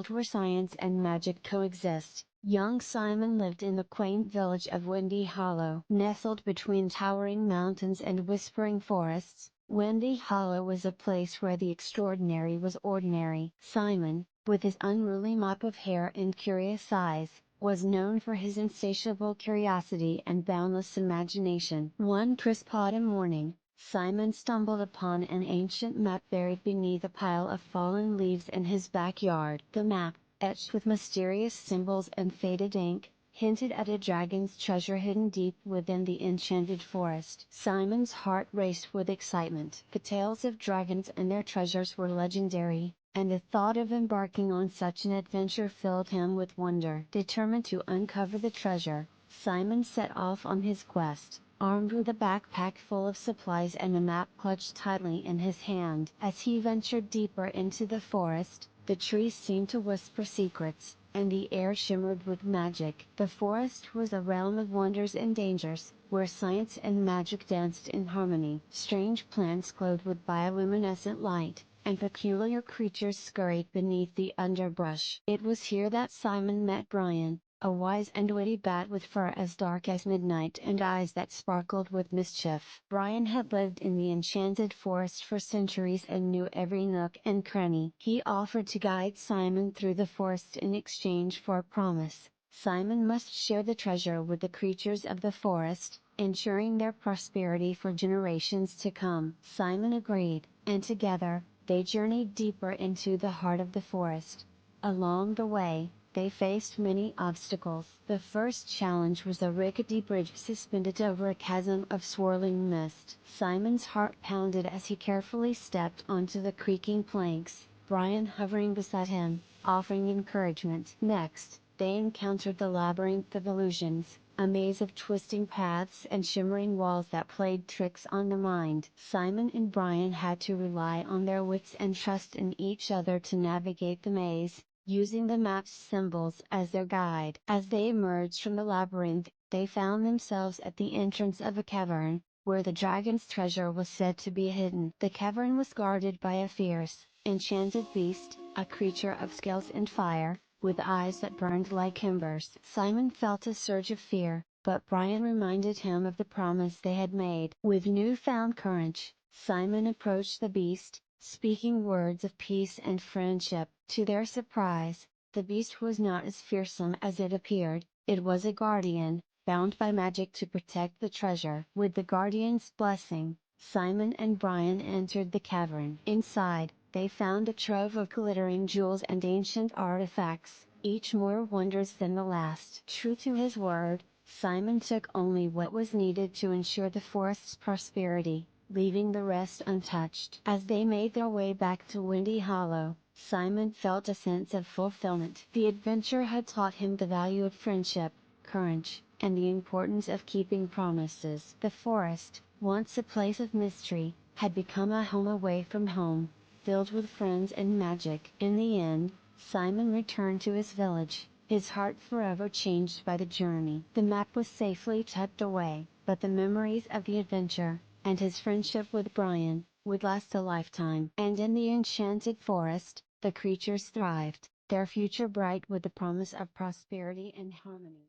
world where science and magic coexist. Young Simon lived in the quaint village of Windy Hollow. Nestled between towering mountains and whispering forests, Windy Hollow was a place where the extraordinary was ordinary. Simon, with his unruly mop of hair and curious eyes, was known for his insatiable curiosity and boundless imagination. One crisp autumn morning, Simon stumbled upon an ancient map buried beneath a pile of fallen leaves in his backyard. The map, etched with mysterious symbols and faded ink, hinted at a dragon's treasure hidden deep within the enchanted forest. Simon's heart raced with excitement. The tales of dragons and their treasures were legendary, and the thought of embarking on such an adventure filled him with wonder. Determined to uncover the treasure, Simon set off on his quest, armed with a backpack full of supplies and a map clutched tightly in his hand. As he ventured deeper into the forest, the trees seemed to whisper secrets, and the air shimmered with magic. The forest was a realm of wonders and dangers, where science and magic danced in harmony. Strange plants glowed with bioluminescent light, and peculiar creatures scurried beneath the underbrush. It was here that Simon met Brian, a wise and witty bat with fur as dark as midnight and eyes that sparkled with mischief. Brian had lived in the enchanted forest for centuries and knew every nook and cranny. He offered to guide Simon through the forest in exchange for a promise. Simon must share the treasure with the creatures of the forest, ensuring their prosperity for generations to come. Simon agreed, and together, they journeyed deeper into the heart of the forest. Along the way, they faced many obstacles. The first challenge was a rickety bridge suspended over a chasm of swirling mist. Simon's heart pounded as he carefully stepped onto the creaking planks, Brian hovering beside him, offering encouragement. Next, they encountered the labyrinth of illusions, a maze of twisting paths and shimmering walls that played tricks on the mind. Simon and Brian had to rely on their wits and trust in each other to navigate the maze, using the map's symbols as their guide. As they emerged from the labyrinth, they found themselves at the entrance of a cavern, where the dragon's treasure was said to be hidden. The cavern was guarded by a fierce, enchanted beast, a creature of scales and fire, with eyes that burned like embers. Simon felt a surge of fear, but Brian reminded him of the promise they had made. With newfound courage, Simon approached the beast, speaking words of peace and friendship. To their surprise, the beast was not as fearsome as it appeared. It was a guardian, bound by magic to protect the treasure. With the guardian's blessing, Simon and Brian entered the cavern. Inside, they found a trove of glittering jewels and ancient artifacts, each more wondrous than the last. True to his word, Simon took only what was needed to ensure the forest's prosperity, leaving the rest untouched. As they made their way back to Windy Hollow, Simon felt a sense of fulfillment. The adventure had taught him the value of friendship, courage, and the importance of keeping promises. The forest, once a place of mystery, had become a home away from home, filled with friends and magic. In the end, Simon returned to his village, his heart forever changed by the journey. The map was safely tucked away, but the memories of the adventure, and his friendship with Brian, would last a lifetime. And in the enchanted forest, the creatures thrived, their future bright with the promise of prosperity and harmony.